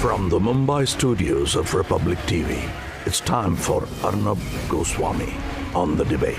From the Mumbai studios of Republic TV, it's time for Arnab Goswami on The Debate.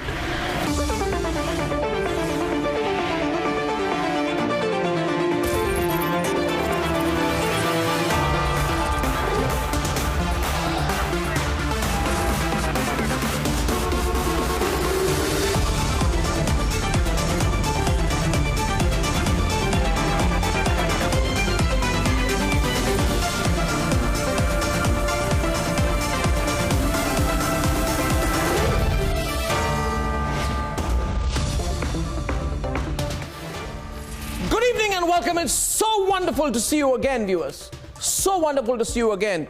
It's so wonderful to see you again, viewers. So wonderful to see you again.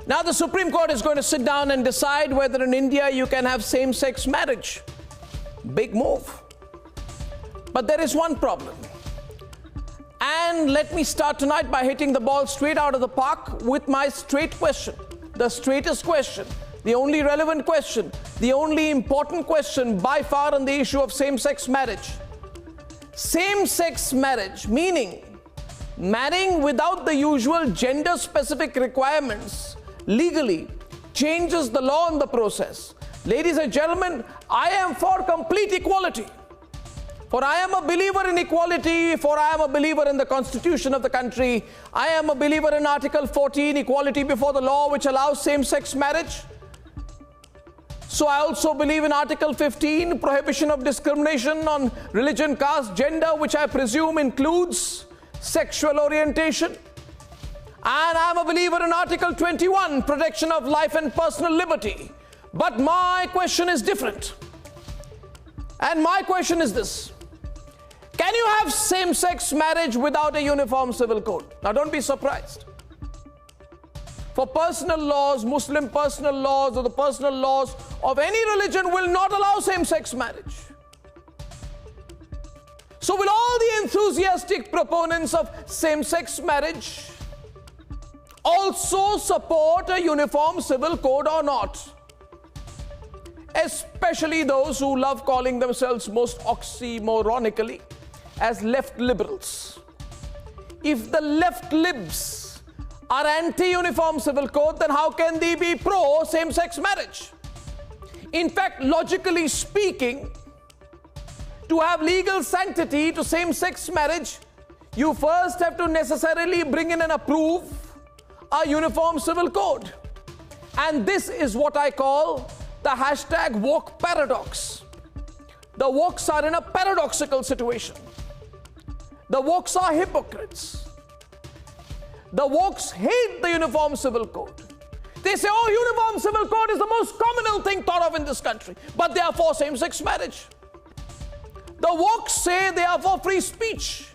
Now the Supreme Court is going to sit down and decide whether in India you can have same-sex marriage. Big move. But there is one problem. And let me start tonight by hitting the ball straight out of the park with my straight question. The straightest question, the only relevant question, the only important question by far on the issue of same-sex marriage. Same-sex marriage, meaning marrying without the usual gender-specific requirements, legally changes the law in the process. Ladies and gentlemen, I am for complete equality. For I am a believer in equality, for I am a believer in the Constitution of the country. I am a believer in Article 14, equality before the law, which allows same-sex marriage. So I also believe in Article 15, prohibition of discrimination on religion, caste, gender, which I presume includes sexual orientation. And I'm a believer in Article 21, protection of life and personal liberty. But my question is different. And my question is this. Can you have same-sex marriage without a uniform civil code? Now don't be surprised. For personal laws, Muslim personal laws, or the personal laws of any religion will not allow same-sex marriage. So will all the enthusiastic proponents of same-sex marriage also support a uniform civil code or not? Especially those who love calling themselves most oxymoronically as left liberals. If the left libs are anti-uniform civil code, then how can they be pro same-sex marriage? In fact, logically speaking, to have legal sanctity to same-sex marriage, you first have to necessarily bring in and approve a uniform civil code. And this is what I call the hashtag woke paradox. The wokes are in a paradoxical situation. The wokes are hypocrites. The wokes hate the uniform civil code. They say, oh, uniform civil code is the most communal thing thought of in this country. But they are for same-sex marriage. The wokes say they are for free speech.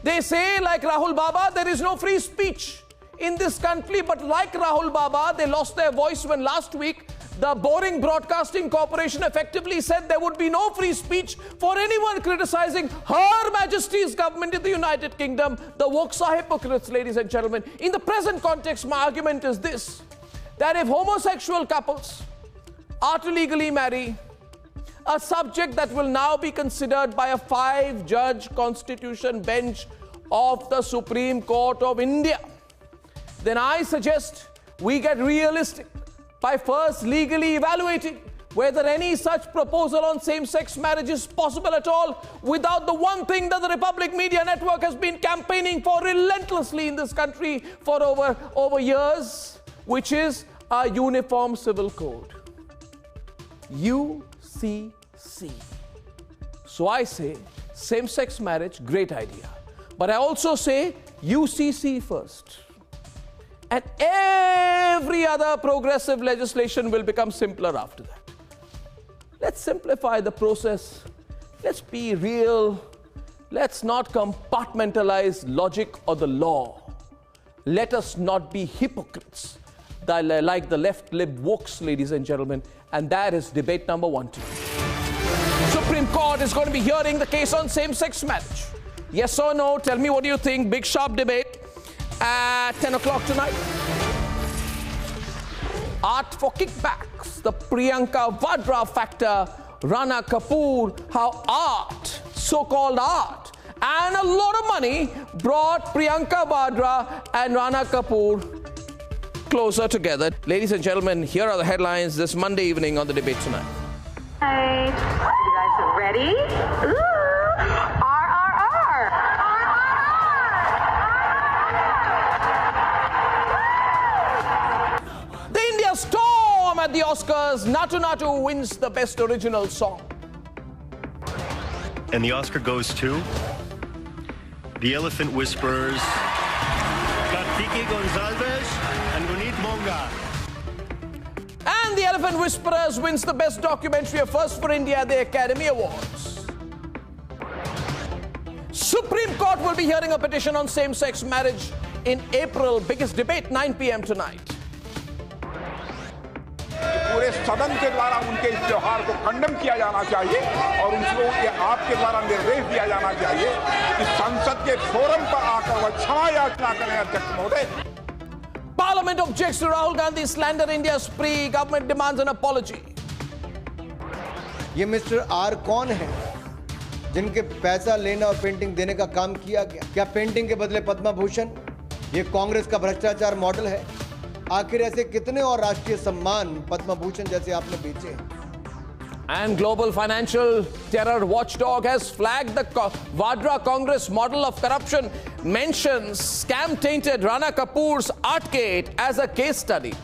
They say, like Rahul Baba, there is no free speech in this country. But like Rahul Baba, they lost their voice when last week the Boring Broadcasting Corporation effectively said there would be no free speech for anyone criticizing Her Majesty's government in the United Kingdom. The wokes are hypocrites, ladies and gentlemen. In the present context, my argument is this, that if homosexual couples are to legally marry, a subject that will now be considered by a 5-judge constitution bench of the Supreme Court of India, then I suggest we get realistic by first legally evaluating whether any such proposal on same-sex marriage is possible at all without the one thing that the Republic Media Network has been campaigning for relentlessly in this country for over years, which is a uniform civil code. UCC. So I say same-sex marriage, great idea. But I also say UCC first. And every other progressive legislation will become simpler after that. Let's simplify the process. Let's be real. Let's not compartmentalize logic or the law. Let us not be hypocrites like the left-lib wokes, ladies and gentlemen. And that is debate number 1 today. Supreme Court is going to be hearing the case on same-sex marriage. Yes or no? Tell me what do you think. Big sharp debate at 10 o'clock tonight. Art for kickbacks, the Priyanka Vadra factor, Rana Kapoor, how art, so-called art, and a lot of money brought Priyanka Vadra and Rana Kapoor closer together. Ladies and gentlemen, here are the headlines this Monday evening on The Debate Tonight. Hi. You guys ready? Ooh. RRR. The India storm at the Oscars. Natu Natu wins the Best Original Song. And the Oscar goes to The Elephant Whisperers, Kartiki Gonzalez and Gunit Monga. And The Elephant Whisperers wins the Best Documentary, a first for India at the Academy Awards. Supreme Court will be hearing a petition on same-sex marriage in April. Biggest debate, 9 p.m. tonight. पूरे सदन के द्वारा उनके इस व्यवहार को condemn किया जाना चाहिए और उनको आपके द्वारा निर्देश दिया जाना चाहिए कि संसद के फोरम पर आकर वह क्षमा याचना करें अध्यक्ष महोदय. Parliament objects to Rahul Gandhi's slander India spree. Government demands an apology. ये मिस्टर आर कौन है जिनके पैसा लेना और पेंटिंग देने का काम किया गया? क्या पेंटिंग के बदले पद्म भूषण? ये कांग्रेस का भ्रष्टाचार मॉडल है. आखिर ऐसे कितने और राष्ट्रीय सम्मान पद्म भूषण जैसे आपने बेचे हैं? And global financial terror watchdog has flagged the Vadra Congress model of corruption, mentions scam-tainted Rana Kapoor's Artgate as a case study.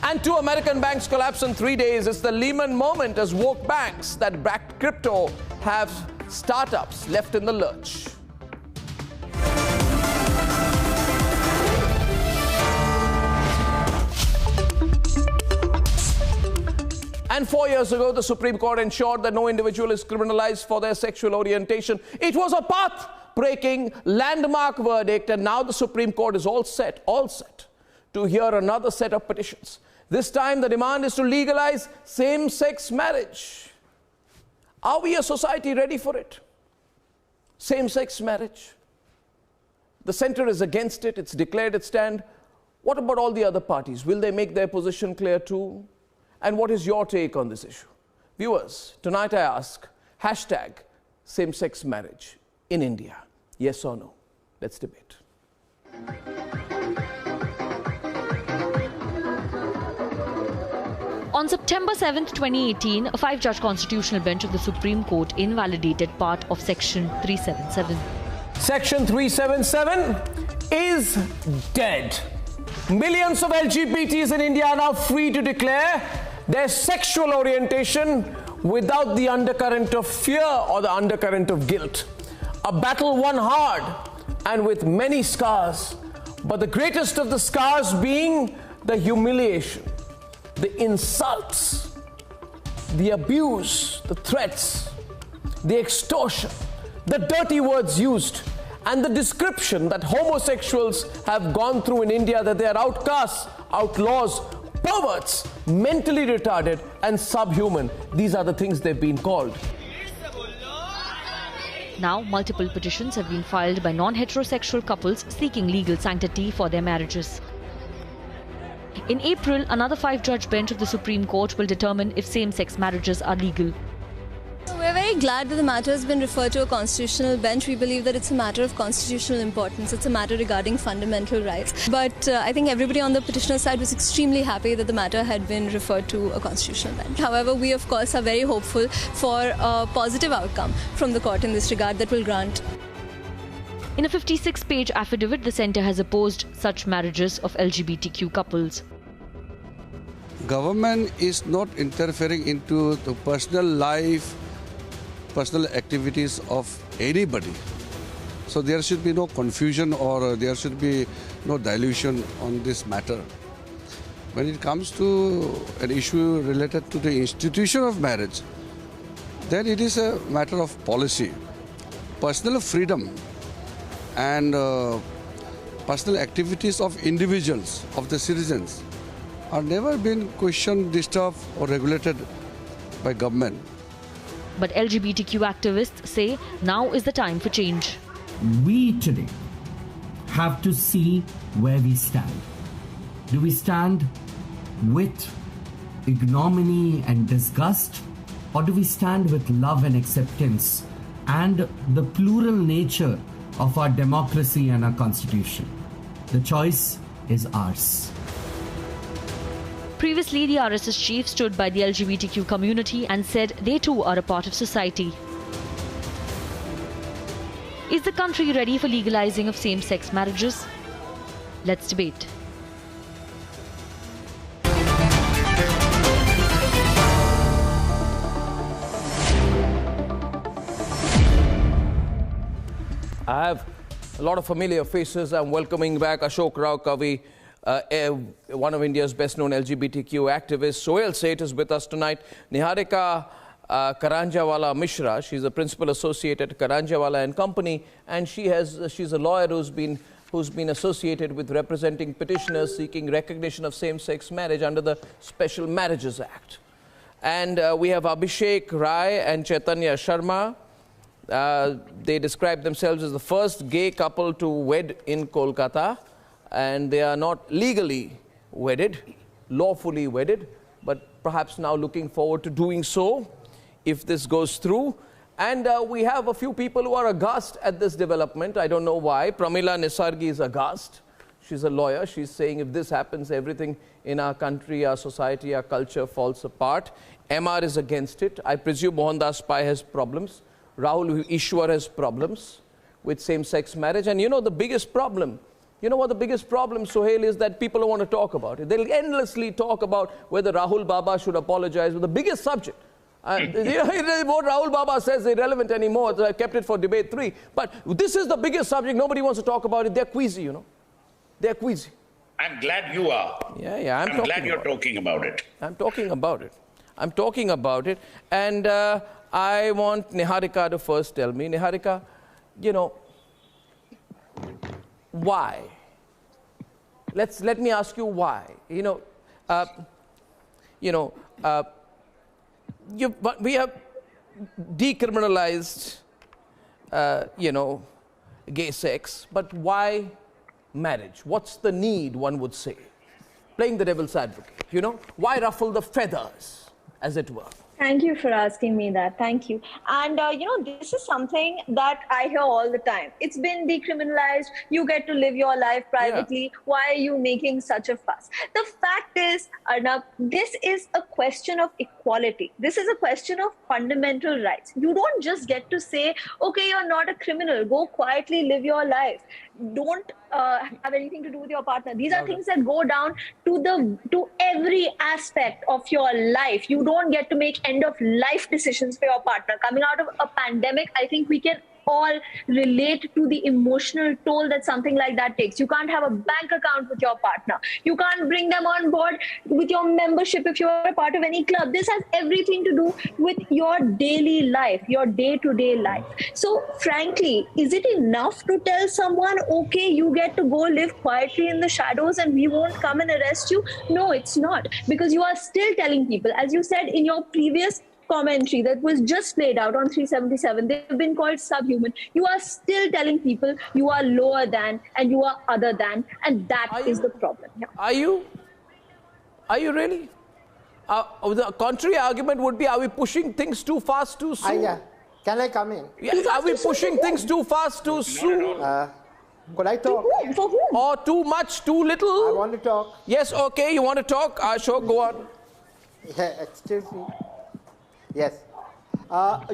And 2 American banks collapse in 3 days. It's the Lehman moment as woke banks that backed crypto have startups left in the lurch. And 4 years ago, the Supreme Court ensured that no individual is criminalized for their sexual orientation. It was a path-breaking landmark verdict, and now the Supreme Court is all set to hear another set of petitions. This time, the demand is to legalize same-sex marriage. Are we a society ready for it? Same-sex marriage. The centre is against it. It's declared its stand. What about all the other parties? Will they make their position clear too? And what is your take on this issue? Viewers, tonight I ask, hashtag same-sex marriage in India. Yes or no? Let's debate. On September 7th, 2018, a 5-judge constitutional bench of the Supreme Court invalidated part of Section 377. Section 377 is dead. Millions of LGBTs in India are now free to declare their sexual orientation without the undercurrent of fear or the undercurrent of guilt. A battle won hard and with many scars, but the greatest of the scars being the humiliation, the insults, the abuse, the threats, the extortion, the dirty words used, and the description that homosexuals have gone through in India, that they are outcasts, outlaws, perverts, mentally retarded, and subhuman. These are the things they've been called. Now, multiple petitions have been filed by non-heterosexual couples seeking legal sanctity for their marriages. In April, another 5-judge bench of the Supreme Court will determine if same-sex marriages are legal. We're very glad that the matter has been referred to a constitutional bench. We believe that it's a matter of constitutional importance. It's a matter regarding fundamental rights. But I think everybody on the petitioner side was extremely happy that the matter had been referred to a constitutional bench. However, we of course are very hopeful for a positive outcome from the court in this regard that will grant. In a 56-page affidavit, the centre has opposed such marriages of LGBTQ couples. Government is not interfering into the personal life, personal activities of anybody. So there should be no confusion or there should be no dilution on this matter. When it comes to an issue related to the institution of marriage, then it is a matter of policy. Personal freedom and personal activities of individuals, of the citizens, are never been questioned, disturbed or regulated by government. But LGBTQ activists say now is the time for change. We today have to see where we stand. Do we stand with ignominy and disgust, or do we stand with love and acceptance and the plural nature of our democracy and our constitution. The choice is ours. Previously, the RSS chief stood by the LGBTQ community and said they too are a part of society. Is the country ready for legalizing of same-sex marriages? Let's debate. I have a lot of familiar faces. I'm welcoming back Ashok Rao Kavi, one of India's best-known LGBTQ activists. Sohail Seth is with us tonight. Niharika Karanjawala Mishra, she's a principal associate at Karanjawala and Company, and she's a lawyer who's been associated with representing petitioners seeking recognition of same-sex marriage under the Special Marriages Act. And we have Abhishek Rai and Chaitanya Sharma. They describe themselves as the first gay couple to wed in Kolkata, and they are not legally wedded, lawfully wedded, but perhaps now looking forward to doing so if this goes through. And we have a few people who are aghast at this development. I don't know why. Pramila Nisargi is aghast. She's a lawyer. She's saying if this happens, everything in our country, our society, our culture falls apart. MR is against it. I presume Mohandas Pai has problems. Rahul Ishwar has problems with same-sex marriage. And you know the biggest problem, you know what the biggest problem, Sohail, is that people don't want to talk about it. They'll endlessly talk about whether Rahul Baba should apologize with the biggest subject. What Rahul Baba says is irrelevant anymore. So I kept it for debate 3. But this is the biggest subject. Nobody wants to talk about it. They're queasy, you know. They're queasy. I'm glad you are. Yeah, I'm glad you're talking about it. I'm talking about it. I'm talking about it. And I want Niharika to first tell me. Niharika, you know, why? Let me ask you why. You know, we have decriminalized, gay sex, but why marriage? What's the need, one would say? Playing the devil's advocate, you know? Why ruffle the feathers, as it were? Thank you for asking me that. Thank you. And, this is something that I hear all the time. It's been decriminalized. You get to live your life privately. Yeah. Why are you making such a fuss? The fact is, Arnab, this is a question of equality. This is a question of fundamental rights. You don't just get to say, okay, you're not a criminal. Go quietly live your life. Don't have anything to do with your partner. These are things that go down to every aspect of your life. You don't get to make end of life decisions for your partner. Coming out of a pandemic, I think we can all relate to the emotional toll that something like that takes. You can't have a bank account with your partner. You can't bring them on board with your membership if you're a part of any club. This has everything to do with your daily life, your day-to-day life. So frankly, is it enough to tell someone, okay, you get to go live quietly in the shadows and we won't come and arrest you? No, it's not. Because you are still telling people, as you said in your previous commentary that was just played out on 377, they've been called subhuman. You are still telling people you are lower than and you are other than, and that is the problem. Yeah. Are you really? The contrary argument would be, are we pushing things too fast too soon? Can I come in? Yeah, are we pushing things too fast too soon? Could I talk? For whom? Or too much, too little? I want to talk. Yes, okay, you want to talk? Ashok, go on. Yeah, excuse me. Yes.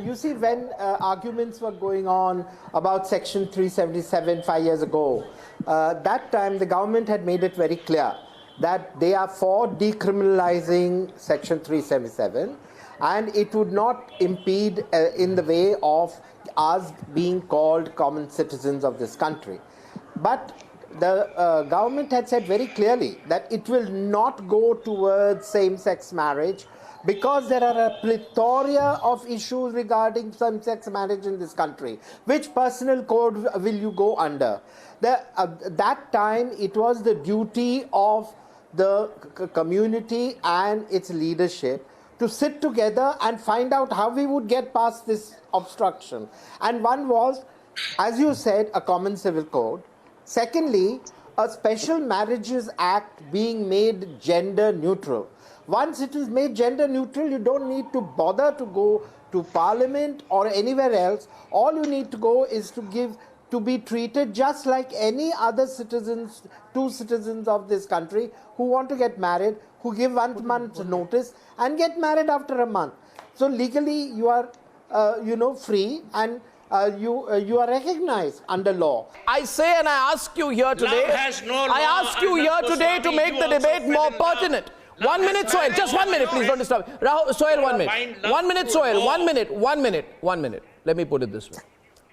You see, when arguments were going on about Section 377 5 years ago, that time the government had made it very clear that they are for decriminalizing Section 377 and it would not impede in the way of us being called common citizens of this country. But the government had said very clearly that it will not go towards same-sex marriage because there are a plethora of issues regarding same-sex marriage in this country. Which personal code will you go under? That time, it was the duty of the community and its leadership to sit together and find out how we would get past this obstruction. And one was, as you said, a common civil code. Secondly, a Special Marriages Act being made gender neutral. Once it is made gender neutral, you don't need to bother to go to Parliament or anywhere else. All you need to go is to be treated just like any other citizens, two citizens of this country who want to get married, who give 1 month's notice and get married after a month. So legally you are, free and you are recognized under law. I say and I ask you here today, I ask you here today to make the debate more pertinent. 1 minute, Sohail. Just 1 minute, please don't disturb. Sohail, 1 minute. 1 minute, Sohail. 1 minute. 1 minute. 1 minute. Let me put it this way.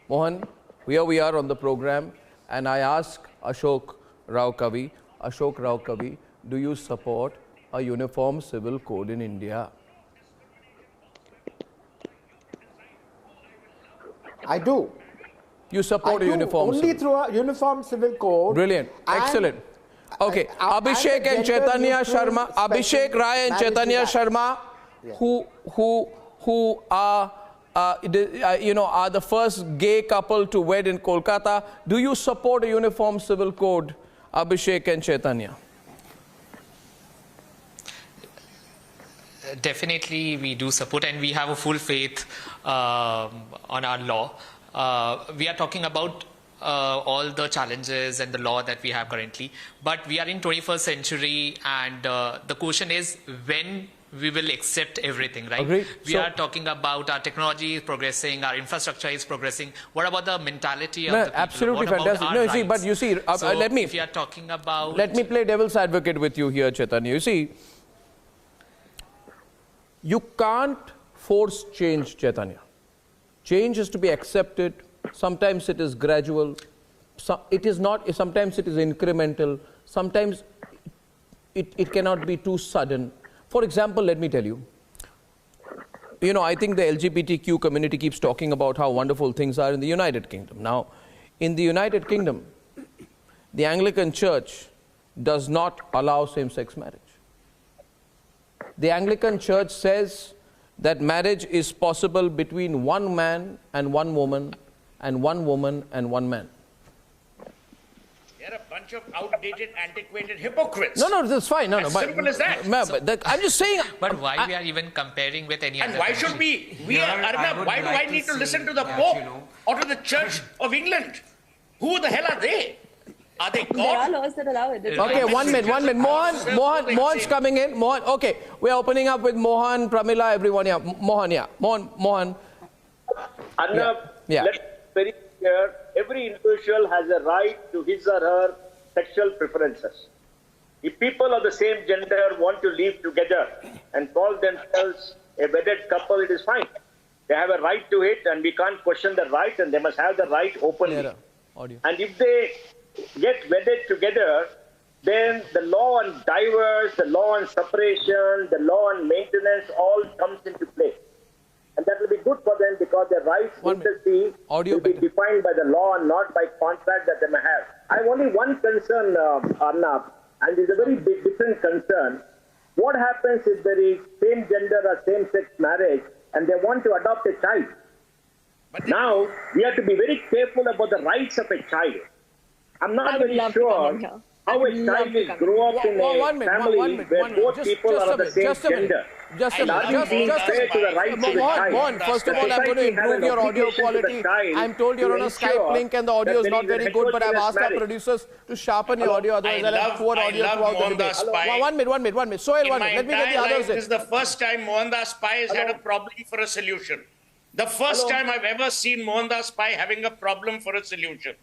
Mohan, here we are on the program, and I ask Ashok Rao Kavi, do you support a uniform civil code in India? I do. You support a uniform only through a uniform civil code. Brilliant. Excellent. Okay, Abhishek and Chaitanya Sharma, Abhishek Rai and Chaitanya Sharma, who are, are the first gay couple to wed in Kolkata. Do you support a uniform civil code, Abhishek and Chaitanya? Definitely, we do support, and we have a full faith on our law. We are talking about all the challenges and the law that we have currently, but we are in 21st century, and the question is when we will accept everything, right? Agreed. We are talking about our technology is progressing, our infrastructure is progressing. What about the mentality of the people? Absolutely what fantastic. About no, our you see, but you see, so let me. If you are talking about, let me play devil's advocate with you here, Chaitanya. You see, you can't force change, Chaitanya. Change is to be accepted. Sometimes it is gradual. It is not. Sometimes it is incremental. Sometimes it cannot be too sudden. For example, let me tell you. I think the LGBTQ community keeps talking about how wonderful things are in the United Kingdom. Now, in the United Kingdom, the Anglican Church does not allow same-sex marriage. The Anglican Church says that marriage is possible between one man and one woman, and one woman and one man. They're a bunch of outdated, antiquated hypocrites. No, that's fine. No, simple as that. I'm just saying. But why we are even comparing with any other? And why should we? Arnab, why do I need to listen to the Pope or to the Church of England? Who the hell are they? Are they God? There are laws that allow it. Okay, 1 minute. Mohan's coming in. Mohan, okay, we are opening up with Mohan, Pramila, everyone. Yeah, Mohan, yeah. Mohan. Arnab, yeah. Let's be very clear. Every individual has a right to his or her sexual preferences. If people of the same gender want to live together and call themselves a wedded couple, it is fine. They have a right to it, and we can't question the right, and they must have the right openly. And if they get wedded together, then the law on divorce, the law on separation, the law on maintenance all comes into play. And that will be good for them because their rights will be defined by the law and not by contract that they may have. I have only one concern, Arnab, and it's a very different concern. What happens if there is same gender or same-sex marriage and they want to adopt a child? But now, we have to be very careful about the rights of a child. I'm not very sure how a child will grow up in a family where both people are of the same gender. Just a minute. Mohan, first of all, I'm going to improve your audio quality. I'm told you're on a Skype link and the audio is not very good, but I've asked our producers to sharpen your audio, otherwise I'll have poor audio throughout the debate. 1 minute. Sohail, 1 minute. Let me get the others in. This is the first time Mohandas Pai has had a problem for a solution. The first time I've ever seen Mohandas Pai having a problem for a solution.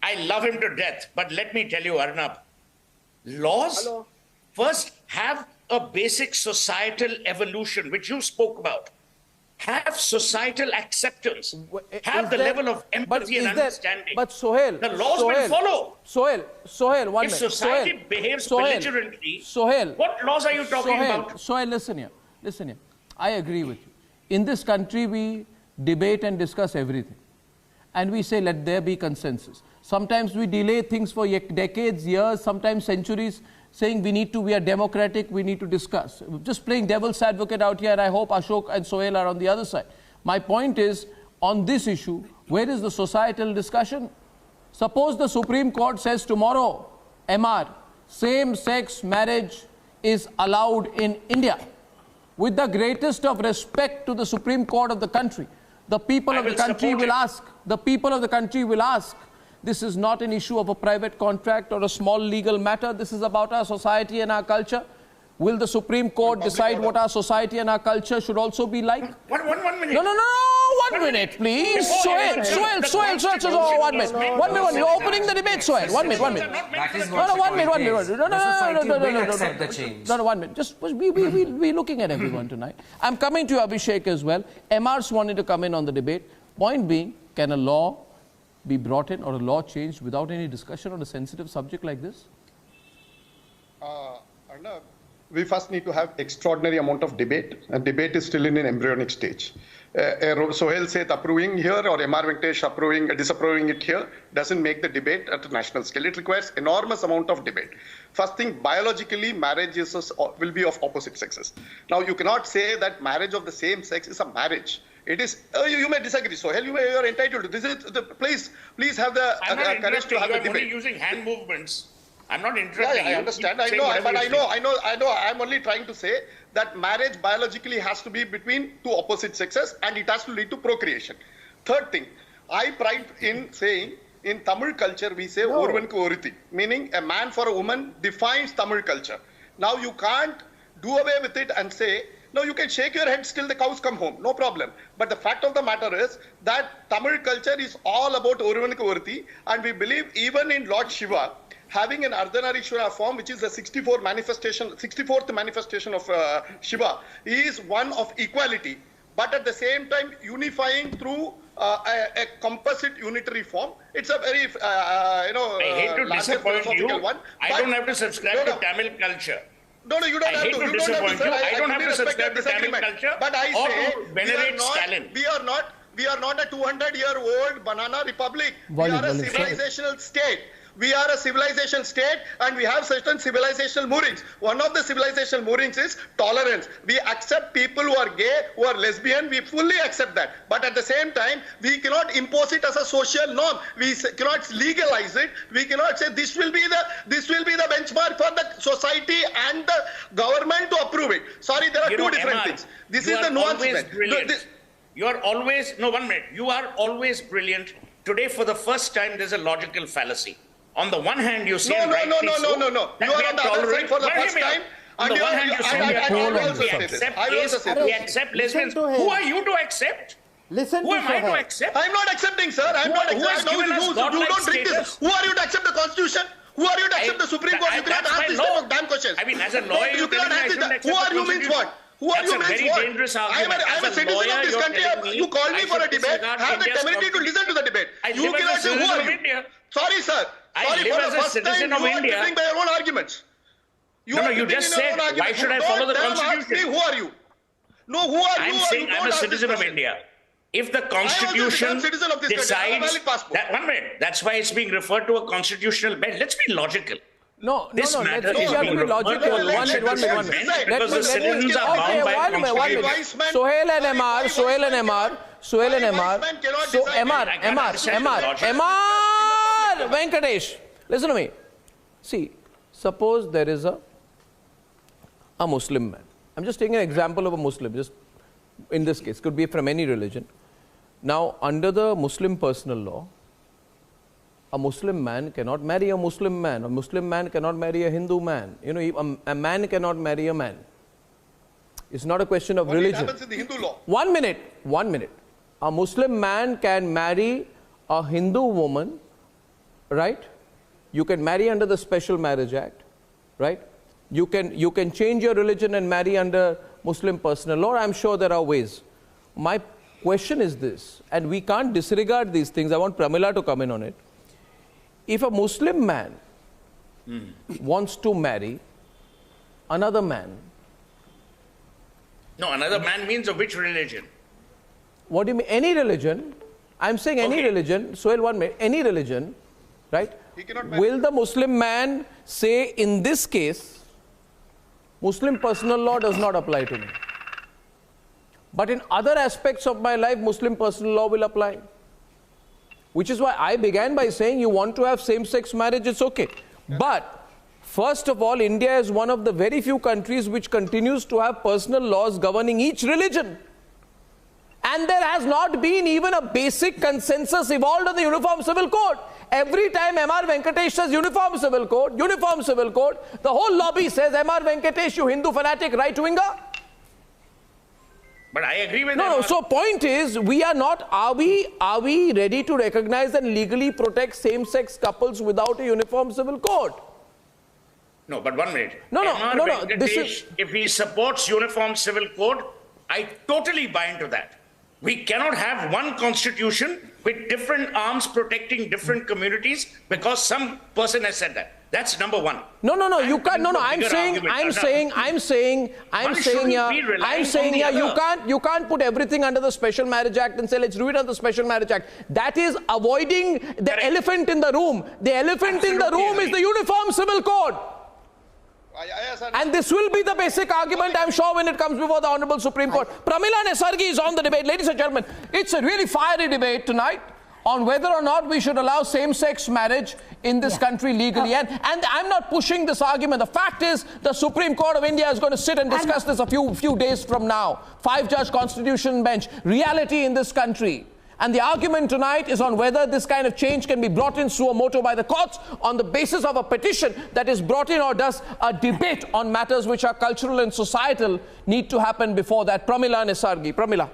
I love him to death, but let me tell you, Arnab, laws first have a basic societal evolution, which you spoke about. Have societal acceptance. Have the level of empathy and understanding. But Sohail, the laws will follow. Sohail, 1 minute. If society behaves belligerently, what laws are you talking about? Sohail, listen here. I agree with you. In this country, we debate and discuss everything. And we say, let there be consensus. Sometimes we delay things for decades, years, sometimes centuries, saying we are democratic, we need to discuss. Just playing devil's advocate out here, and I hope Ashok and Sohail are on the other side. My point is, on this issue, where is the societal discussion? Suppose the Supreme Court says tomorrow, MR, same-sex marriage is allowed in India. with the greatest of respect to the Supreme Court of the country, the people of the country will ask, this is not an issue of a private contract or a small legal matter. This is about our society and our culture. Will the Supreme Court decide what our society and our culture should also be like? One minute. No, 1 minute, please. Sohail, 1 minute. 1 minute, you're opening the debate, Sohail. 1 minute. No, 1 minute. No, 1 minute. Just, we're looking at everyone tonight. I'm coming to you, Abhishek, as well. MR's wanting to come in on the debate. Point being, can a law be brought in or a law changed without any discussion on a sensitive subject like this? Arnab, we first need to have extraordinary amount of debate, and debate is still in an embryonic stage. Sohail said approving here or MR Venkatesh disapproving it here doesn't make the debate at a national scale. It requires enormous amount of debate. First thing, biologically, marriage will be of opposite sexes. Now, you cannot say that marriage of the same sex is a marriage. It is. You may disagree, Sohail. You are entitled to this. Please have the courage to have a debate. I'm only using hand movements. I'm not interrupting you. I understand. I know. But I know. I'm only trying to say that marriage biologically has to be between two opposite sexes, and it has to lead to procreation. Third thing, I pride in saying in Tamil culture we say Orvanku Oriti, meaning a man for a woman defines Tamil culture. Now you can't do away with it and say, no, you can shake your head till the cows come home, no problem. But the fact of the matter is that Tamil culture is all about Orvanku Oriti, and we believe even in Lord Shiva, having an Ardhanarishwara form, which is the 64th manifestation of Shiva, is one of equality, but at the same time unifying through a composite unitary form. It's a very, I hate to disappoint you. I don't have to subscribe to Tamil culture. No, you don't have to. I don't have to subscribe to Tamil culture. But I say, venerate Stalin. We are not a 200-year-old banana republic. We are a civilizational state. We are a civilization state, and we have certain civilizational moorings. One of the civilizational moorings is tolerance. We accept people who are gay, who are lesbian. We fully accept that. But at the same time, we cannot impose it as a social norm. We cannot legalize it. We cannot say this will be the benchmark for the society and the government to approve it. Sorry, there are two different things. This is the nuance. You are always, no, 1 minute. You are always brilliant. Today, for the first time, there's a logical fallacy. On the one hand, you say no. You are on the other side for the first time. On the one hand, you say we accept lesbians. Who are you to accept? Listen Who am I to accept? I'm not accepting, sir. I'm not accepting. You don't bring this. Who are you to accept the Constitution? Who are you to accept the Supreme Court? You cannot ask this type of damn questions. I mean, as a lawyer, you cannot ask this. Who are you means what? Who are you means what? I'm a citizen of this country. You call me for a debate. Have the temerity to listen to the debate. You cannot say who are you. Sorry, sir. I live as a citizen of India. You are by your own arguments. You just said, why should I follow the Constitution? Who are you? No, who are you? I'm saying I'm a citizen of India. If the Constitution decides that, 1 minute, that's why it's being referred to a constitutional bench. Let's be logical. No, this matter is being referred to a constitutional bench because the citizens are bound by Constitution. Sohail and MR. So MR, Venkatesh, listen to me. See, suppose there is a Muslim man. I'm just taking an example of a Muslim, just in this case, could be from any religion. Now, under the Muslim personal law, a Muslim man cannot marry a Muslim man. A Muslim man cannot marry a Hindu man. You know, a man cannot marry a man. It's not a question of religion. What happens in the Hindu law? 1 minute. A Muslim man can marry a Hindu woman, right? You can marry under the Special Marriage Act, right? You can change your religion and marry under Muslim personal law. I'm sure there are ways. My question is this, and we can't disregard these things. I want Pramila to come in on it. If a Muslim man wants to marry another man. No, another man means of which religion? What do you mean? Any religion. I'm saying any religion. Sohail, 1 minute. Any religion, right? Will the Muslim man say, in this case, Muslim personal law does not apply to me, but in other aspects of my life, Muslim personal law will apply? Which is why I began by saying you want to have same-sex marriage, it's okay. But First of all, India is one of the very few countries which continues to have personal laws governing each religion. And there has not been even a basic consensus evolved on the Uniform Civil Code. Every time M.R. Venkatesh says Uniform Civil Code, the whole lobby says M.R. Venkatesh, you Hindu fanatic right-winger. But I agree with No, so point is, we are not, are we ready to recognize and legally protect same-sex couples without a Uniform Civil Code? No, but 1 minute. No, this is... If he supports Uniform Civil Code, I totally buy into that. We cannot have one constitution with different arms protecting different communities because some person has said that. That's number one. No, you can't. No, I'm saying, you can't put everything under the Special Marriage Act and say, let's do it under the Special Marriage Act. That is avoiding the elephant in the room. The elephant in the room is the Uniform Civil Code. And this will be the basic argument, I'm sure, when it comes before the Honorable Supreme Court. Pramila Nesargi is on the debate. Ladies and gentlemen, it's a really fiery debate tonight on whether or not we should allow same-sex marriage in this country legally. And I'm not pushing this argument. The fact is, the Supreme Court of India is going to sit and discuss this a few days from now. 5-judge constitution bench. Reality in this country. And the argument tonight is on whether this kind of change can be brought in suo motu by the courts on the basis of a petition that is brought in, or does a debate on matters which are cultural and societal need to happen before that. Pramila Nesargi. Pramila.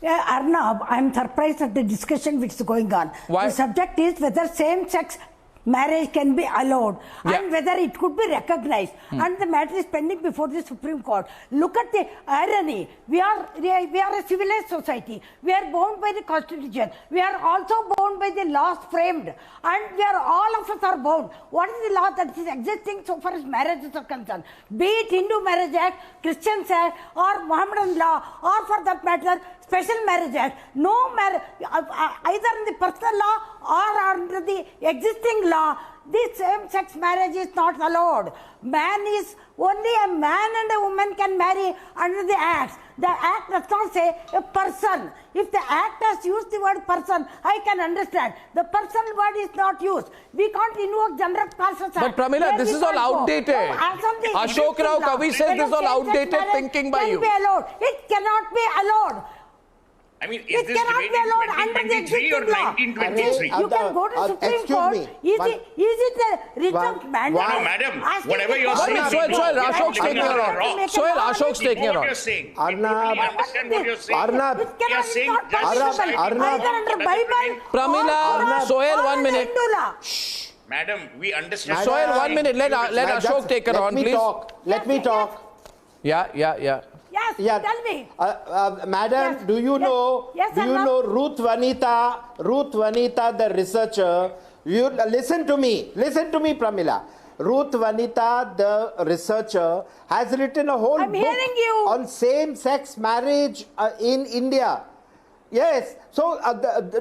Yeah, Arnab, I'm surprised at the discussion which is going on. Why? The subject is whether same-sex marriage can be allowed and whether it could be recognized. And the matter is pending before the Supreme Court. Look at the irony. We are a civilized society. We are bound by the Constitution. We are also bound by the laws framed. And all of us are bound. What is the law that is existing so far as marriages are concerned? Be it Hindu Marriage Act, Christian Act, or Mohammedan law, or for that matter, Special Marriage Act. No marriage, either in the personal law or under the existing law, this same-sex marriage is not allowed. Only a man and a woman can marry under the Act. The Act does not say a person. If the Act has used the word person, I can understand. The person word is not used. We can't invoke general causes. But Pramila, this is all outdated. Ashok Rao Kavi says this is all outdated thinking by you. It cannot be allowed. I mean, is this debate in 2023 or 1923? You can go to Supreme Court. Is it a written mandate? No, madam. Whatever you're saying. Sohail, Ashok's taking her on. Sohail, Ashok's taking her on. What you're saying. Arnab. We understand what you're saying. Arnab. You're saying Pramila, Sohail, 1 minute. Madam, we understand. Sohail, 1 minute. Let Ashok take her on, please. Let me talk. Yeah. Yes, tell me. Madam, do you know Ruth Vanita, the researcher? Listen to me, Pramila. Ruth Vanita, the researcher, has written a whole book on same-sex marriage in India. Yes, so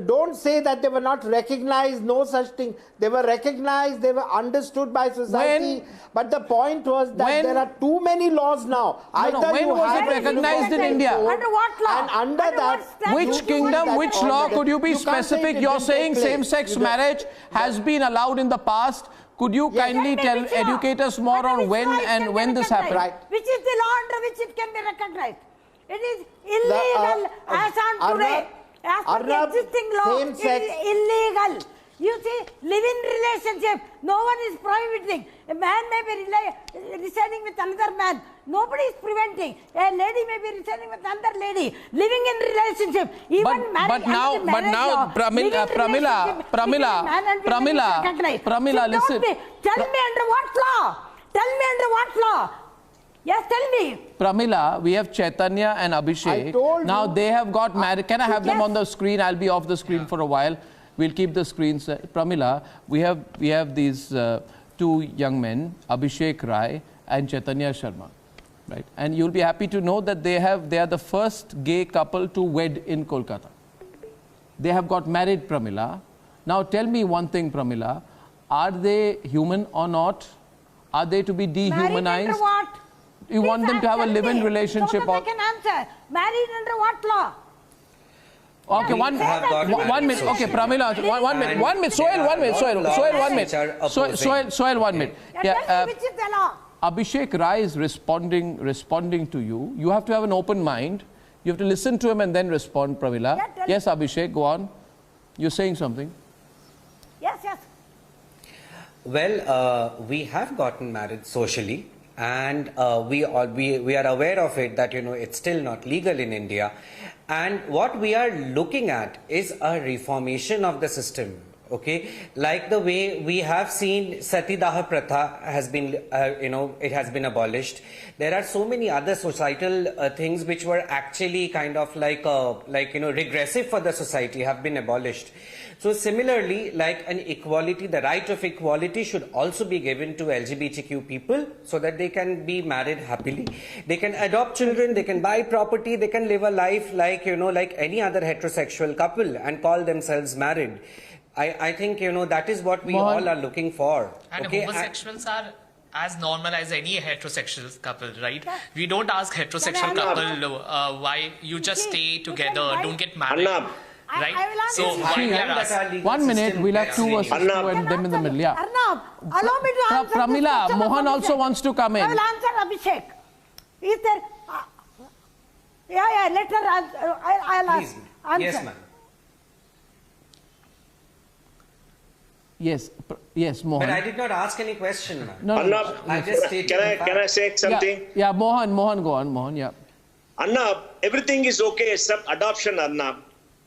don't say that they were not recognized, no such thing. They were recognized, they were understood by society. But the point was that there are too many laws now. When was it recognized in India? Under what law? And under that, which kingdom, which law? Could you be specific? You're saying same-sex marriage has been allowed in the past. Could you kindly educate us more on when this happened? Right. Which is the law under which it can be recognized? It is illegal as on today. As per the existing law, it is illegal. You see, live-in relationship, no one is prohibiting. A man may be residing with another man. Nobody is preventing. A lady may be residing with another lady. Living in relationship. Even but now, Pramila, listen. Tell me under what law? Yes, tell me. Pramila, we have Chaitanya and Abhishek. Now they have got married. Can I have them on the screen? I'll be off the screen for a while. We'll keep the screens. Pramila, we have these two young men, Abhishek Rai and Chaitanya Sharma, right? And you'll be happy to know that they are the first gay couple to wed in Kolkata. They have got married, Pramila. Now tell me one thing, Pramila. Are they human or not? Are they to be dehumanized? Married under what? You want them to have a live-in relationship? So that I can answer. Married under what law? Okay, one minute. Okay, Pramila, one minute. Soil, 1 minute. Soil, 1 minute. Soil, 1 minute. Yeah. Which is the law? Abhishek Rai is responding to you. You have to have an open mind. You have to listen to him and then respond, Pramila. Yes, Abhishek, go on. You're saying something. Yes, yes. Well, we have gotten married socially, and we are aware of it that it's still not legal in India. And what we are looking at is a reformation of the system. Okay, like the way we have seen Sati Daha Pratha has been, it has been abolished. There are so many other societal things which were actually kind of regressive for the society have been abolished. So similarly, like an equality, the right of equality should also be given to LGBTQ people so that they can be married happily. They can adopt children, they can buy property, they can live a life like, like any other heterosexual couple and call themselves married. I think, that is what we all are looking for. And homosexuals are as normal as any heterosexual couple, right? We don't ask heterosexual couple why you just stay together, don't get married. Right? So why we are asking? 1 minute, we'll have 2 versus 2 and them in the middle. Yeah. Arnab, allow me to answer Pramila, Mohan also wants to come in. I will answer Abhishek. Is there... yeah, let her answer. I'll answer. Yes, ma'am. Yes, Mohan. But I did not ask any question, ma'am. No, Arnab, I just stated can I say something? Yeah, Mohan, go on, Mohan, yeah. Arnab, everything is okay except adoption, Arnab.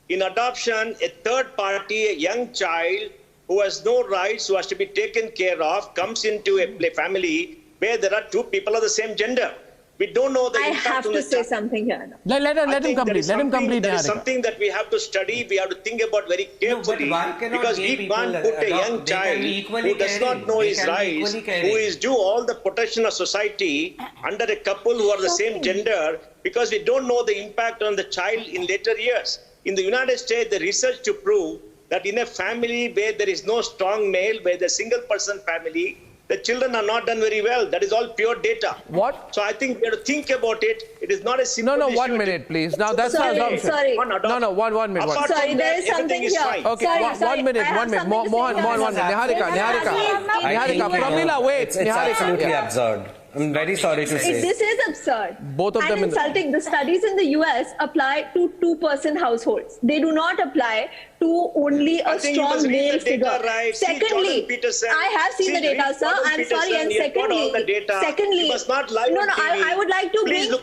In adoption, a third party, a young child who has no rights, who has to be taken care of, comes into a family where there are 2 people of the same gender. We don't know the impact. I have to say something here. Let him complete. Let him complete. That is something that we have to study. We have to think about very carefully, because we can't put a young child who does not know his rights, who is due all the protection of society, under a couple who are the same gender, because we don't know the impact on the child in later years. In the United States, the research to prove that in a family where there is no strong male, where the single person family, the children are not done very well. That is all pure data. What? So I think we have to think about it. It is not a simple issue. 1 minute, please. Now that's sorry, our assumption. Sorry. No, 1 minute. Sorry, there is something here. Okay, sorry, 1 minute. Mohan, 1 minute. Niharika, Pramila, wait. It's absolutely absurd. I'm very sorry to say. This is absurd. Both of them insulting. The studies in the US apply to 2-person households. They do not apply to only a strong male figure. Right. Secondly, I have seen the data, sir. I'm sorry. And secondly, I would like to bring 2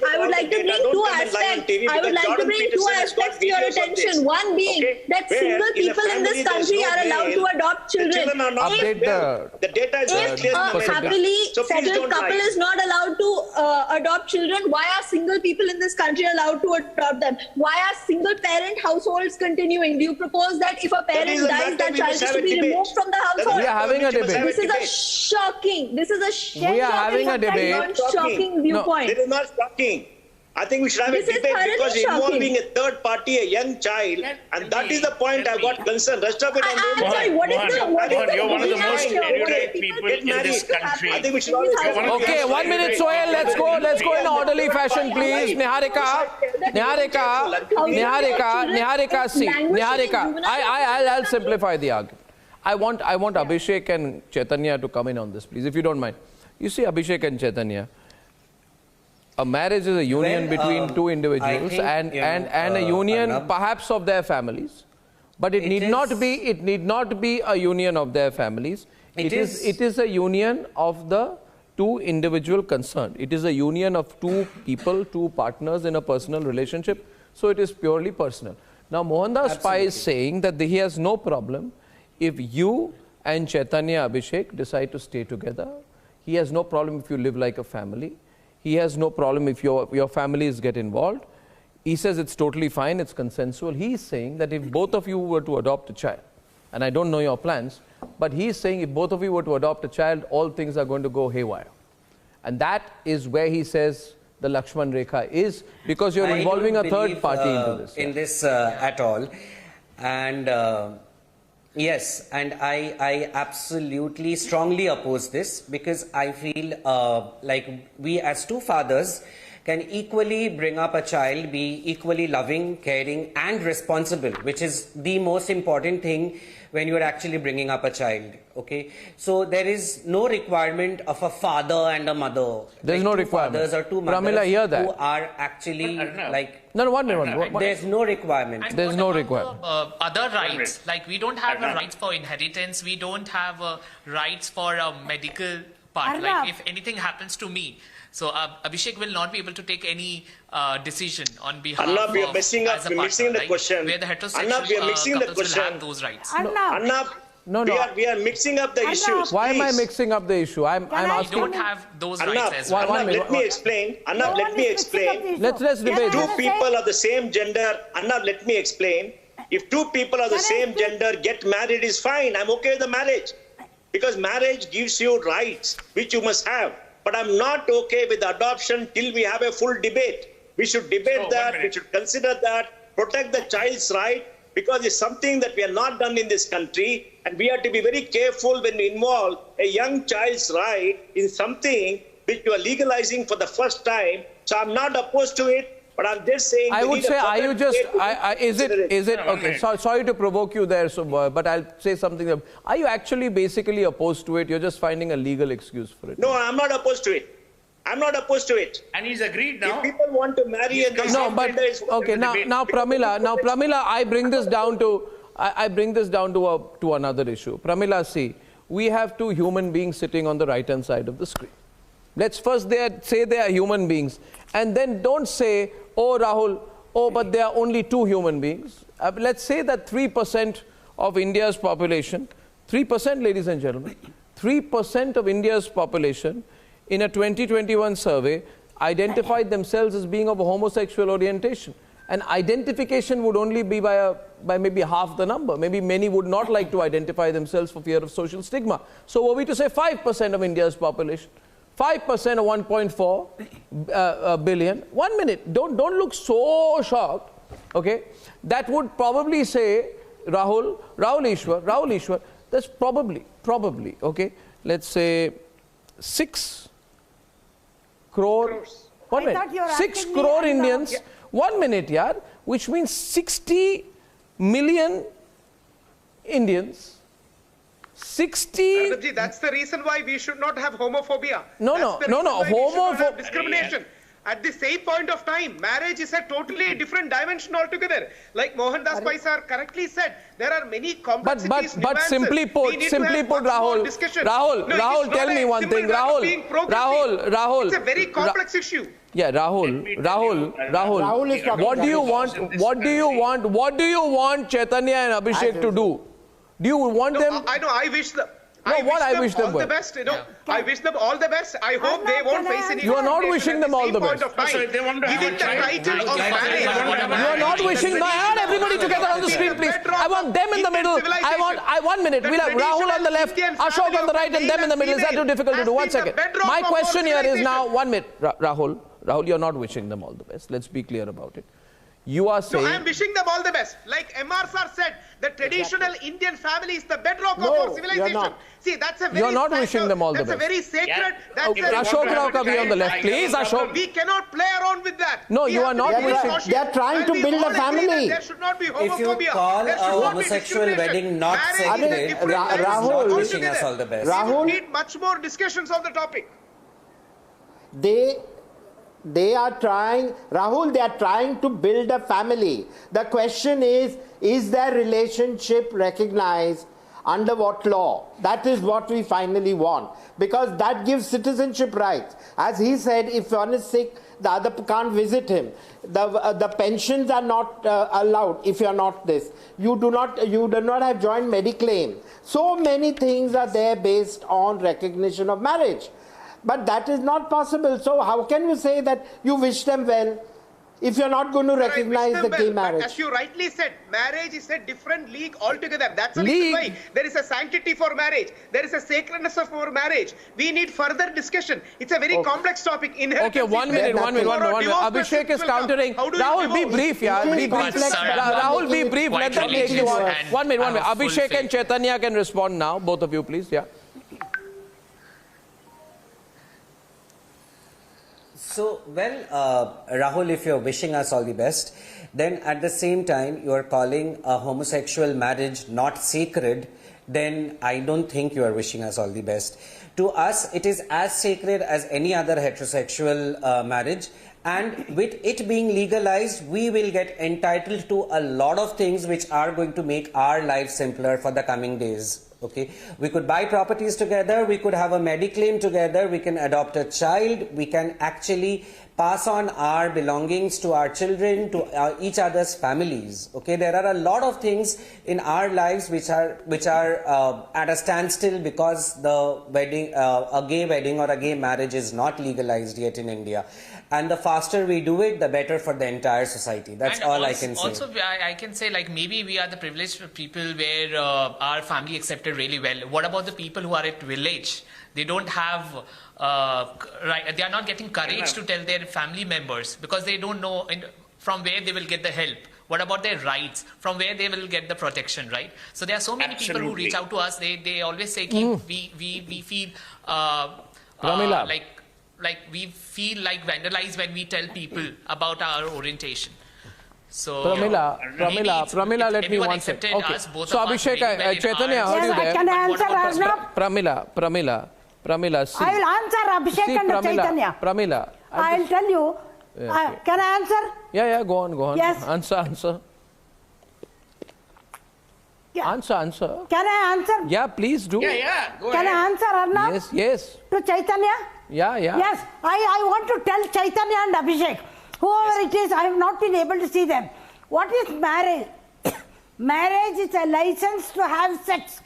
aspects. I would like to bring 2 aspects to your attention. One being that single people in this country are allowed to adopt children. The data is if a happily settled couple is not allowed to adopt children, why are single people in this country allowed to adopt them? Why are single parent households continuing? Do you propose that if a parent dies, that child is to be removed from the household? We are having a debate. This is a shocking. We are having a debate. Shocking viewpoint. It is not shocking. I think we should have a debate because involving a third party, a young child, and that is the point I've got concerned. Rest of it, I'm sorry, what is the you're one of the most erudite people in this country. I think we should always Okay, 1 minute, Sohail. Let's go in orderly fashion, please. Niharika, I'll simplify the argument. I want Abhishek and Chaitanya to come in on this, please, if you don't mind. You see, Abhishek and Chaitanya, a marriage is a union between 2 individuals and a union perhaps of their families, but it need not be a union of their families. It is a union of the 2 individual concerned. It is a union of 2 people, 2 partners in a personal relationship, so it is purely personal. Now Mohandas Pai is saying that he has no problem if you and Chaitanya, Abhishek, decide to stay together. He has no problem if you live like a family. He has no problem if your families get involved. He says it's totally fine, it's consensual. He's saying that if both of you were to adopt a child, and I don't know your plans, but he's saying if both of you were to adopt a child, all things are going to go haywire. And that is where he says the Lakshman Rekha is, because you're involving a third party into this. In this at all. And yes, and I absolutely strongly oppose this, because I feel like we as 2 fathers can equally bring up a child, be equally loving, caring and responsible, which is the most important thing when you are actually bringing up a child. Okay, so there is no requirement of a father and a mother. There's no requirement. Fathers or two mothers Pramila, hear that. who are actually like... No, 1 minute. There's no requirement. There's no requirement. Other rights, like we don't have rights for inheritance, we don't have rights for a medical part. Like if anything happens to me, so Abhishek will not be able to take any decision on behalf Arnab, of we are messing up. We're mixing the question. Where the heterosexual Arnab, we are mixing the couples question. will have those rights. Arnab, no. We are mixing up the issues. Why am I please. mixing up the issue? I'm asking. We don't have those Arnab, rights as well. Arnab, let me explain. Arnab, let me explain. Let's debate. Two people of the same gender. Arnab, let me explain. If two people of the same gender get married, is fine. I'm okay with the marriage, because marriage gives you rights which you must have. But I'm not okay with adoption till we have a full debate. We should debate that. We should consider that. Protect the child's right, because it's something that we have not done in this country, and we have to be very careful when we involve a young child's right in something which you are legalizing for the first time. So I'm not opposed to it, but I'm just saying... I would say, are you just... is it... Okay, sorry to provoke you there, but I'll say something. Are you actually basically opposed to it? You're just finding a legal excuse for it? No, I'm not opposed to it. I'm not opposed to it. And he's agreed now. If people want to marry and they okay. Now, Pramila, I bring this down to another issue. Pramila, see, we have two human beings sitting on the right-hand side of the screen. Let's first say they are human beings, and then don't say, oh Rahul, but they are only two human beings. Let's say that 3% of India's population, 3%, ladies and gentlemen, 3% of India's population in a 2021 survey identified themselves as being of a homosexual orientation. And identification would only be by maybe half the number. Maybe many would not like to identify themselves for fear of social stigma. So were we to say 5% of India's population, 5% of 1.4 billion, 1 minute, don't look so shocked, okay? That would probably say, Rahul Ishwar, that's probably, okay? Let's say 6 crore, 6 crore Indians, 1 minute, yaar, which means 60 million Indians. 60. That's the reason why we should not have homophobia. No. Homophobia. Discrimination. At the same point of time, marriage is a totally different dimension altogether. Like Mohandas Pai sir correctly said, there are many complexities. But simply put, Rahul, tell me one thing. Rahul. It's a very complex issue. Yeah, Rahul, what do you want Chaitanya and Abhishek to do? Do you want them? I know, I wish them. I wish them all the best. I wish them all the best. I hope they won't face any. You are not wishing them all the best. Giving the title of marriage. You are not wishing. I want everybody together on the screen, please. I want them in the middle. I 1 minute. We'll have Rahul on the left, Ashok on the right, and them in the middle. Is that too difficult to do? 1 second. My question here is now 1 minute. Rahul, you're not wishing them all the best. Let's be clear about it. You are saying... No, I am wishing them all the best. Like MR sir said, the traditional Indian family is the bedrock of our civilization. See, that's a very... You're not wishing them all the best. That's a very sacred... Ashok Rao ka bhi on the left, please, Ashok. We cannot play around with that. No, you are not wishing... They are trying to build a family. There should not be homophobia. If you call a homosexual wedding not sacred, Rahul, not wishing us all the best. Rahul, we need much more discussions on the topic. They are trying, Rahul, they are trying to build a family. The question is their relationship recognized under what law? That is what we finally want, because that gives citizenship rights. As he said, if one is sick, the other can't visit him. The pensions are not allowed if you are not this. You do not have joint mediclaim. So many things are there based on recognition of marriage. But that is not possible. So how can you say that you wish them well if you're not going to recognize the gay marriage? As you rightly said, marriage is a different league altogether. That's the reason why there is a sanctity for marriage. There is a sacredness for marriage. We need further discussion. It's a very complex topic. Okay, 1 minute. Abhishek is countering. Rahul, be brief, yaar. Be brief. Rahul, be brief. Let them take you on. 1 minute. Abhishek and Chaitanya can respond now. Both of you, please. Yeah. Rahul, if you're wishing us all the best, then at the same time you are calling a homosexual marriage not sacred, then I don't think you are wishing us all the best. To us, it is as sacred as any other heterosexual marriage. And with it being legalized, we will get entitled to a lot of things which are going to make our lives simpler for the coming days. Okay, we could buy properties together, we could have a mediclaim together, we can adopt a child, we can actually pass on our belongings to our children, to each other's families. Okay, there are a lot of things in our lives which are at a standstill because the wedding, a gay wedding or a gay marriage is not legalized yet in India. And the faster we do it, the better for the entire society. That's all I can say. Also, I can say, like, maybe we are the privileged people where our family accepted really well. What about the people who are at village? They don't have, they are not getting courage to tell their family members because they don't know from where they will get the help. What about their rights? From where they will get the protection, right? So there are so many people who reach out to us. They always say, we feel like we feel like vandalized when we tell people about our orientation. So Pramila, let me one second. Okay. So Abhishek, Chaitanya, heard you there. Can I answer Arnab? Pramila, see. I will answer Abhishek and Chaitanya. Pramila. I'll tell you. Can I answer? Yeah, go on. Yes. Answer. Yeah. Answer. Can I answer? Yeah, please do. Yeah, go ahead. Can I answer Arnab? Yes. To Chaitanya? Yeah. Yes, I want to tell Chaitanya and Abhishek, whoever it is, I have not been able to see them. What is marriage? Marriage is a license to have sex.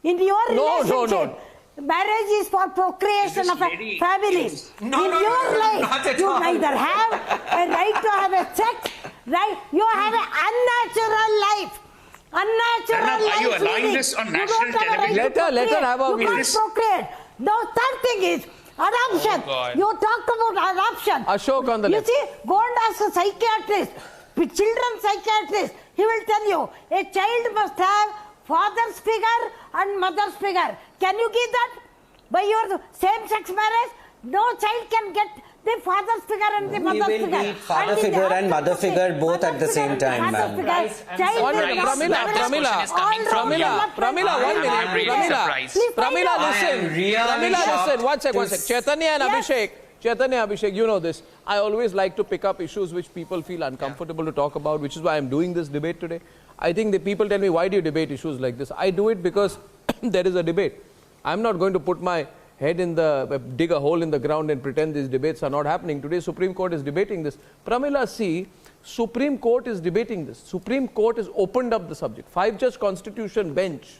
In your relationship, marriage is for procreation of a family. In your life, you neither have a right to have a sex, right? You have an unnatural life. Unnatural life. Are you allowing this on national television? Let her have a You can't procreate. The third thing is adoption. You talked about adoption. Ashok on the left. You see, go and ask a psychiatrist, children's psychiatrist. He will tell you a child must have father's figure and mother's figure. Can you give that? By your same-sex marriage, no child can get the father's figure and the mother's figure. We will need father figure and mother figure both at the same time, ma'am. Pramila, listen. One sec. Chaitanya and Abhishek, you know this. I always like to pick up issues which people feel uncomfortable to talk about, which is why I'm doing this debate today. I think the people tell me, why do you debate issues like this? I do it because there is a debate. I'm not going to put my head in dig a hole in the ground and pretend these debates are not happening. Today, Supreme Court is debating this. Pramila, see, Supreme Court is debating this. Supreme Court has opened up the subject. 5-judge constitution bench.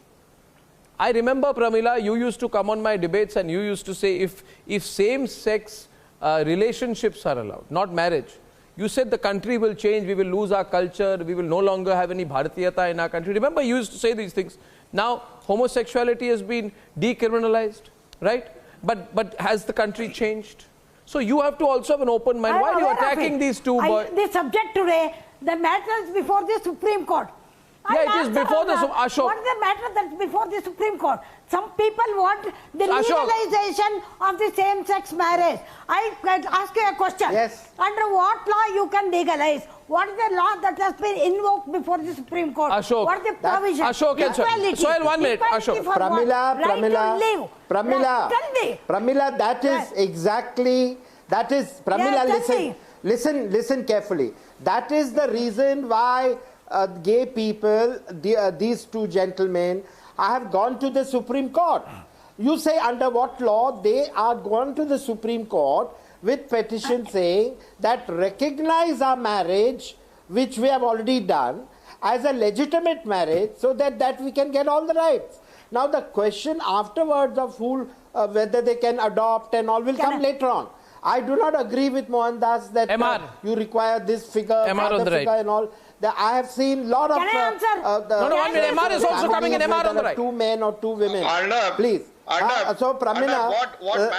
I remember, Pramila, you used to come on my debates and you used to say if same-sex relationships are allowed, not marriage, you said the country will change, we will lose our culture, we will no longer have any Bharatiyata in our country. Remember, you used to say these things. Now, homosexuality has been decriminalized, right? But has the country changed? So you have to also have an open mind. Why are you attacking these two boys? The subject today, the matter is before the Supreme Court. Yeah, it is before the Ashok. What is the matter that's before the Supreme Court? Some people want the legalization of the same-sex marriage. I ask you a question. Yes. Under what law you can legalize? What is the law that has been invoked before the Supreme Court? Ashok. What is the provision? Ashok and Soil, 1 minute. Ashok. Pramila, that is exactly, Pramila, listen carefully. That is the reason why gay people, these two gentlemen, have gone to the Supreme Court. You say under what law? They are gone to the Supreme Court with petition saying that recognize our marriage, which we have already done, as a legitimate marriage so that we can get all the rights. Now the question afterwards of whether they can adopt and all will come later on. I do not agree with Mohandas that you require this figure, other figure and all. I have seen a lot of... Can I answer? MR is also coming in. MR on the right. 2 men or 2 women. Arnab, please. So, Pramila,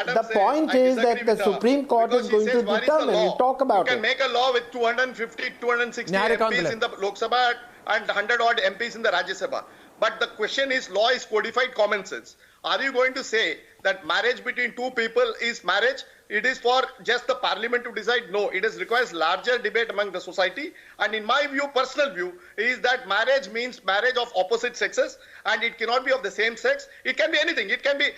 the point is that the Supreme Court is going to determine. We'll talk about it. You can make a law with 250, 260 MPs in the Lok Sabha and 100 odd MPs in the Rajya Sabha. But the question is, law is codified common sense. Are you going to say that marriage between two people is marriage it is for just the parliament to decide. No, it requires larger debate among the society. And in my view, personal view, is that marriage means marriage of opposite sexes, and it cannot be of the same sex. It can be anything. It can be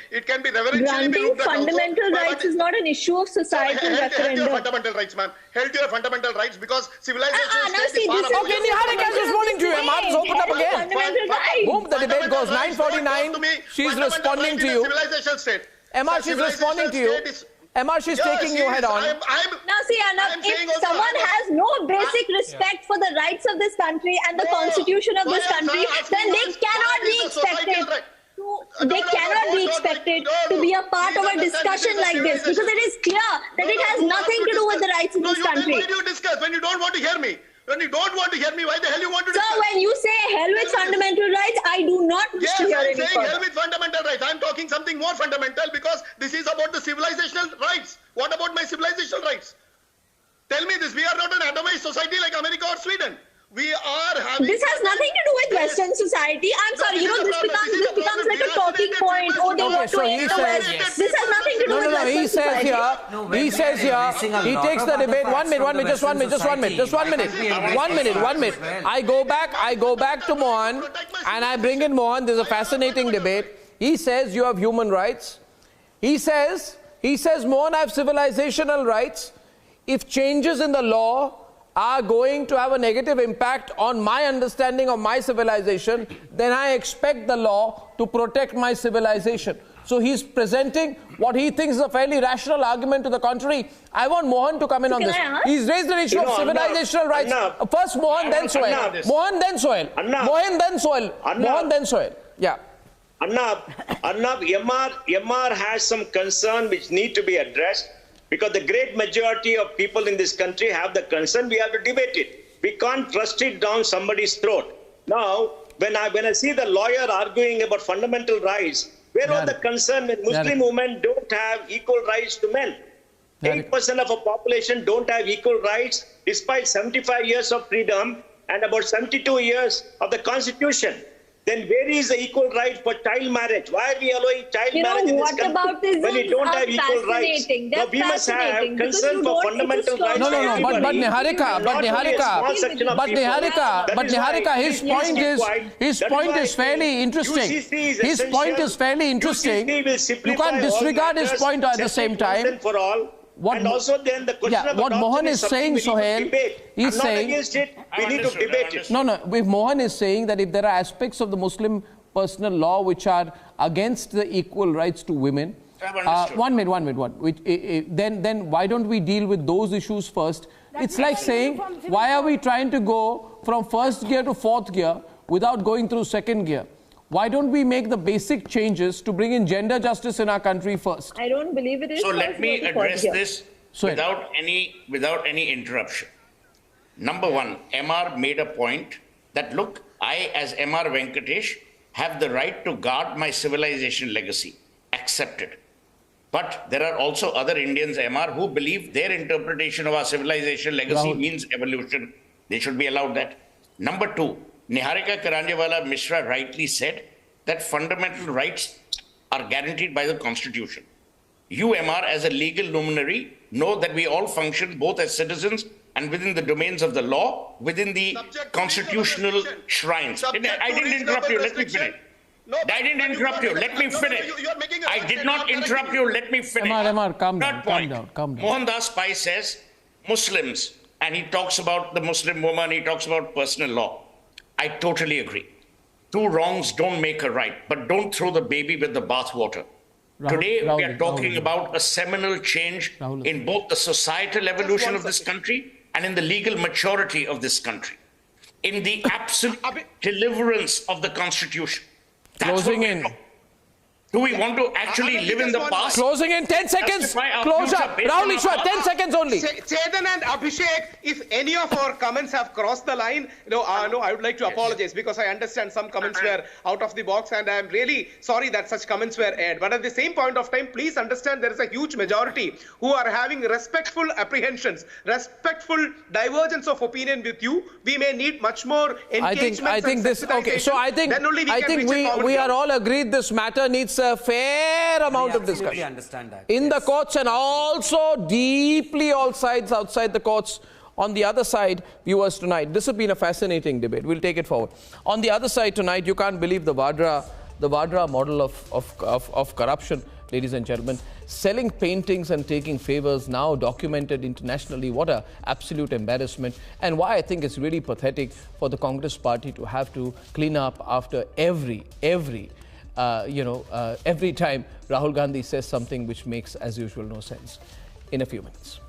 reverentially. Granting fundamental rights is not an issue of societal referendum. Held your fundamental rights, ma'am. Held your fundamental rights, because civilization Okay, Niharika is responding to you. Let's open up again. Boom, the debate goes 9:49. She's responding to you. Emma, she's responding to you. Emma, she's taking you head on. Now see, Arnab, if someone has no basic respect for the rights of this country and the constitution of this country, then they cannot be expected. They cannot be expected to be a part of a discussion like this, because it is clear that it has nothing to do with the rights of this country. Why do you discuss when you don't want to hear me? When you don't want to hear me, why the hell you want to discuss? So when you say hell with fundamental rights, I do not wish to hear any further. Yes, I'm saying hell with fundamental rights. I'm talking something more fundamental, because this is about the civilizational rights. What about my civilizational rights? Tell me this. We are not an atomized society like America or Sweden. We are having... This has nothing to do with Western society. I'm sorry, this becomes like a talking point. Oh, they want to end the West. This has nothing to do with Western society. He says here, he takes the debate. One minute, just one minute. I go back to Mohan, and I bring in Mohan. There's a fascinating debate. He says you have human rights. He says, Mohan, I have civilizational rights. If changes in the law are going to have a negative impact on my understanding of my civilization, then I expect the law to protect my civilization. So he's presenting what he thinks is a fairly rational argument to the contrary. I want Mohan to come in on this. He's raised an issue of civilizational rights. First Mohan, then Sohail. Mohan, then Sohail. Mohan, then Sohail. Yeah. Arnab, MR has some concern which need to be addressed. Because the great majority of people in this country have the concern, we have to debate it. We can't thrust it down somebody's throat. Now, when I see the lawyer arguing about fundamental rights, where was the concern when Muslim women don't have equal rights to men? 8% of a population don't have equal rights, despite 75 years of freedom and about 72 years of the Constitution. Then where is the equal right for child marriage? Why are we allowing child marriage in this country about this when we don't have equal rights? Now we must have concern for fundamental rights. No, but Niharika, his point is fairly interesting. His point is fairly interesting. You can't disregard his point at the same time. And also then the question of what Mohan is saying, Sohail, he's saying... against it, we need to debate it. No, if Mohan is saying that if there are aspects of the Muslim personal law which are against the equal rights to women, one minute. Then why don't we deal with those issues first? It's like saying, why are we trying to go from first gear to fourth gear without going through second gear? Why don't we make the basic changes to bring in gender justice in our country first? I don't believe it is. So let me address this without any interruption. Number one, MR made a point that, look, I as MR Venkatesh have the right to guard my civilization legacy. Accepted. But there are also other Indians, MR, who believe their interpretation of our civilization legacy means evolution. They should be allowed that. Number two, Niharika Karanjawala Mishra rightly said that fundamental rights are guaranteed by the Constitution. You, MR, as a legal luminary, know that we all function both as citizens and within the domains of the law, within the constitutional shrines. I didn't interrupt you. Let me finish. I didn't interrupt you. Let me finish. I did not interrupt you. Let me finish. MR, calm down. Mohandas Pai says Muslims, and he talks about the Muslim woman, he talks about personal law. I totally agree. Two wrongs don't make a right, but don't throw the baby with the bathwater. Today, we are talking about a seminal change in both the societal evolution of this country and in the legal maturity of this country. In the absolute deliverance of the Constitution. Closing in. Do we want to actually live in the past? Closing in 10 seconds. Closure. Rahul Ishwar, 10 seconds only. Chaitanya and Abhishek, if any of our comments have crossed the line, I would like to apologize, because I understand some comments were out of the box, and I am really sorry that such comments were aired. But at the same point of time, please understand there is a huge majority who are having respectful apprehensions, respectful divergence of opinion with you. We may need much more engagement. I think this. Okay, so I think we are all agreed this matter needs a fair amount of discussion. Understand that. In the courts and also deeply all sides outside the courts. On the other side, viewers tonight, this has been a fascinating debate. We'll take it forward. On the other side tonight, you can't believe the Vadra model of corruption, ladies and gentlemen. Selling paintings and taking favors, now documented internationally. What an absolute embarrassment. And why I think it's really pathetic for the Congress party to have to clean up after every time Rahul Gandhi says something which makes, as usual, no sense. In a few minutes.